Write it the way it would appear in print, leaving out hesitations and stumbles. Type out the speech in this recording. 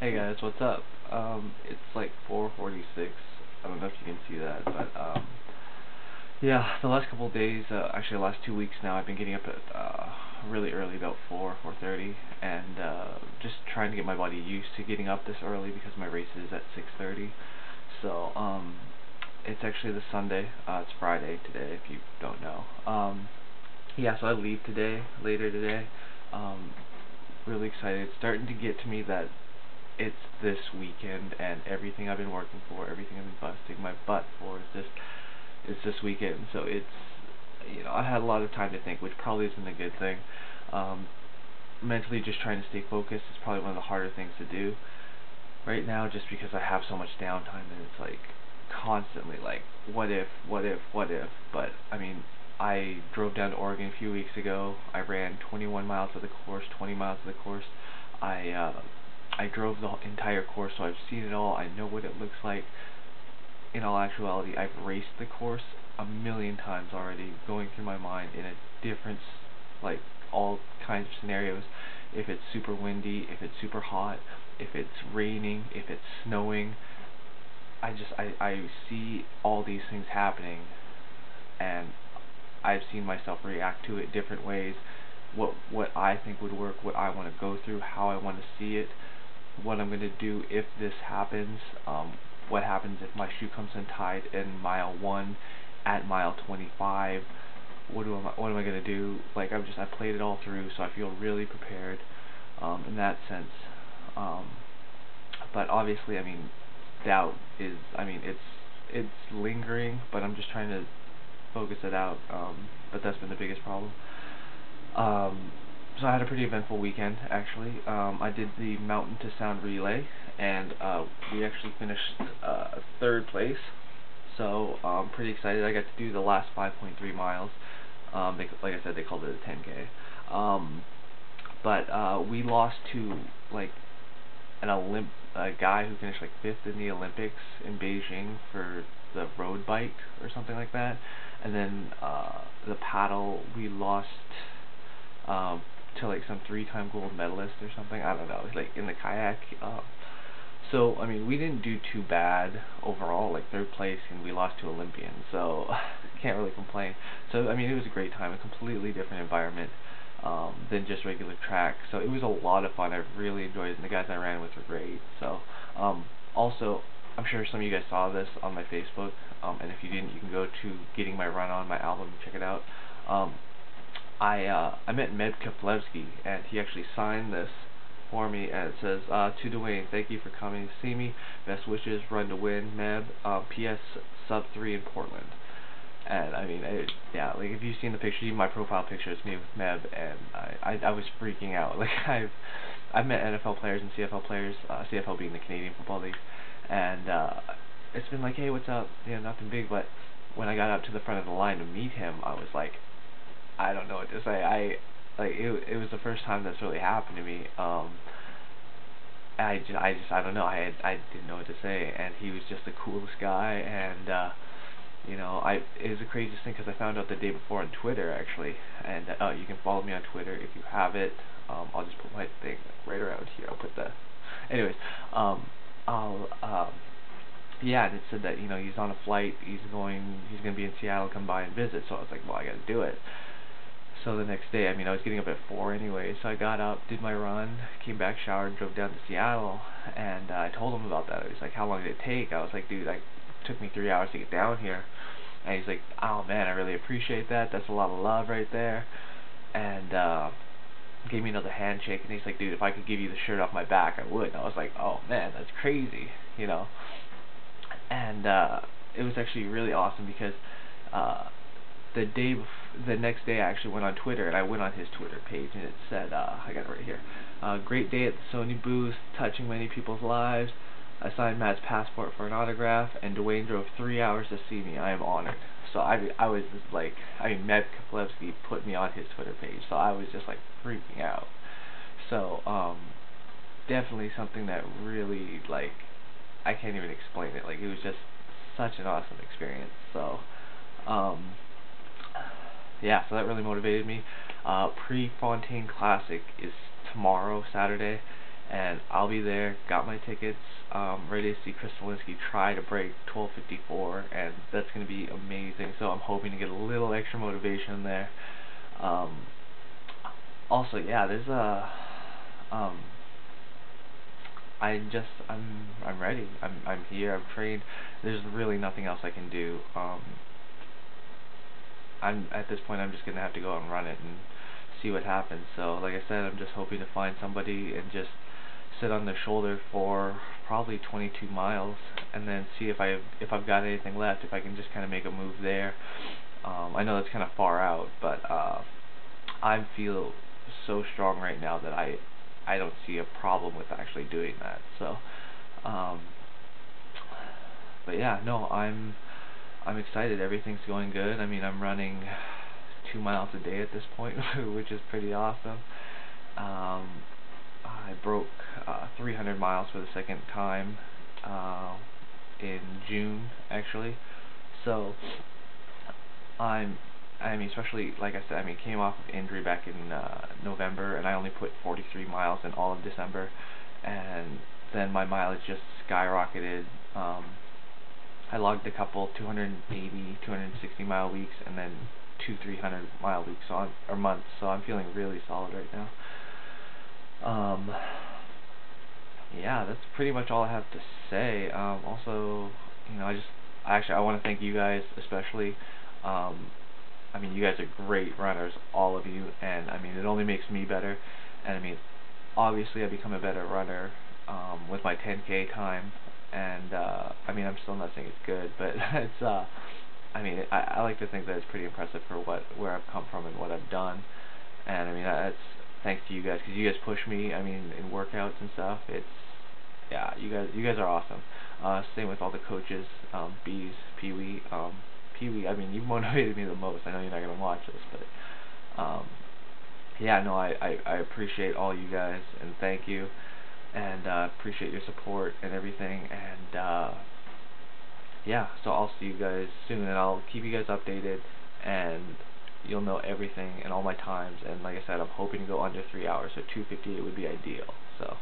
Hey guys, what's up? It's like 4:46. I don't know if you can see that, but yeah, the last couple of days, actually the last 2 weeks now, I've been getting up at really early, about 4:30, and just trying to get my body used to getting up this early because my race is at 6:30. So it's actually the Sunday. It's Friday today, if you don't know. Yeah, so I leave today, later today. Um, really excited. It's starting to get to me that it's this weekend and everything I've been working for, everything I've been busting my butt for is just it's this weekend. So I had a lot of time to think, which probably isn't a good thing. Um, Mentally just trying to stay focused is probably one of the harder things to do right now, just because I have so much downtime and it's like constantly like what if, what if, what if. But I mean, I drove down to Oregon a few weeks ago. I ran 21 miles of the course, 20 miles of the course. I uh, I drove the entire course, so I've seen it all. I know what it looks like. In all actuality, I've raced the course a million times already, going through my mind in a different, like, all kinds of scenarios. If it's super windy, if it's super hot, if it's raining, if it's snowing, I see all these things happening, and I've seen myself react to it different ways. What I think would work, what I want to go through, how I want to see it, what I'm going to do if this happens, what happens if my shoe comes untied in mile 1 at mile 25, what am I going to do? Like, I played it all through, so I feel really prepared in that sense. Um, but obviously, I mean, doubt is, I mean, it's lingering, but I'm just trying to focus it out. But that's been the biggest problem. Um, so I had a pretty eventful weekend, actually. I did the Mountain to Sound relay, and we actually finished third place. So I'm pretty excited. I got to do the last 5.3 miles. Like I said, they called it a 10K. But we lost to like a guy who finished like fifth in the Olympics in Beijing for the road bike or something like that. And then the paddle, we lost um, to like some three-time gold medalist or something. I don't know, like in the kayak. So I mean, we didn't do too bad overall, like third place, and we lost to Olympians. So can't really complain. So I mean, it was a great time, a completely different environment than just regular track. So it was a lot of fun. I really enjoyed it, and the guys I ran with were great. So also, I'm sure some of you guys saw this on my Facebook, and if you didn't, you can go to Getting My Run On, my album, and check it out. Um, I met Meb Kaplevsky, and he actually signed this for me, and it says, to Dwayne, thank you for coming to see me. Best wishes, run to win, Meb. P.S. Sub 3 in Portland. And I mean, yeah, like if you've seen the picture, even my profile picture, it's me with Meb, and I was freaking out. Like I've met NFL players and CFL players, CFL being the Canadian Football League, and it's been like, hey, what's up? You know, nothing big, but when I got up to the front of the line to meet him, I was like, I don't know what to say. It was the first time that's really happened to me. I don't know. I didn't know what to say, and he was just the coolest guy, and it was the craziest thing because I found out the day before on Twitter actually, and you can follow me on Twitter if you have it. I'll just put my thing right around here. I'll put the, anyways, I'll yeah, and it said that he's on a flight. He's gonna be in Seattle. Come by and visit. So I was like, well, I got to do it. So the next day, I mean, I was getting up at 4 anyway, so I got up, did my run, came back, showered, drove down to Seattle, and I told him about that. He was like, how long did it take? I was like, dude, it took me 3 hours to get down here. And he's like, oh man, I really appreciate that. That's a lot of love right there. And gave me another handshake, and he's like, dude, if I could give you the shirt off my back, I would. And I was like, oh man, that's crazy, you know. And it was actually really awesome because uh, the next day I actually went on Twitter, and I went on his Twitter page, and it said, I got it right here, great day at the Sony booth, touching many people's lives. I signed Matt's passport for an autograph, and Dwayne drove 3 hours to see me. I am honored. So I was like, I mean, Matt Kaplevsky put me on his Twitter page, so I was just like freaking out. So definitely something that really, like, I can't even explain it. Like, it was just such an awesome experience. So um, yeah, so that really motivated me. Prefontaine Classic is tomorrow, Saturday, and I'll be there. Got my tickets, ready to see Chris Zelinsky try to break 12:54, and that's going to be amazing. So I'm hoping to get a little extra motivation there. Um, Also, yeah, there's a um, I'm ready. I'm here. I'm trained. There's really nothing else I can do. I'm at this point. I'm just gonna have to go out and run it and see what happens. So, like I said, I'm just hoping to find somebody and just sit on their shoulder for probably 22 miles, and then see if I've got anything left. If I can just kind of make a move there. I know that's kind of far out, but I feel so strong right now that I don't see a problem with actually doing that. So, um, but yeah, no, I'm excited. Everything's going good. I mean, I'm running 2 miles a day at this point, which is pretty awesome. Um, I broke 300 miles for the second time in June, actually. So I'm, I mean, especially like I said, I mean, came off of injury back in November, and I only put 43 miles in all of December, and then my mileage just skyrocketed. I logged a couple 280, 260 mile weeks, and then 300 mile weeks or months. So I'm feeling really solid right now. Um, yeah, that's pretty much all I have to say. Also, I want to thank you guys especially. Um, I mean, you guys are great runners, all of you, and I mean, it only makes me better. And I mean, obviously, I become a better runner with my 10K time, and I mean, I'm still not saying it's good, but it's I mean, I like to think that it's pretty impressive for where I've come from and what I've done. And I mean, that's thanks to you guys, because you guys push me. I mean, in workouts and stuff. It's yeah, you guys are awesome. Same with all the coaches, Bees, Pee Wee. Pee Wee, I mean, you motivated me the most. I know you're not gonna watch this, but yeah, no, I appreciate all you guys, and thank you, and appreciate your support and everything. And yeah, so I'll see you guys soon, and I'll keep you guys updated, and you'll know everything and all my times. And like I said, I'm hoping to go under 3 hours, so 2:58 would be ideal. So.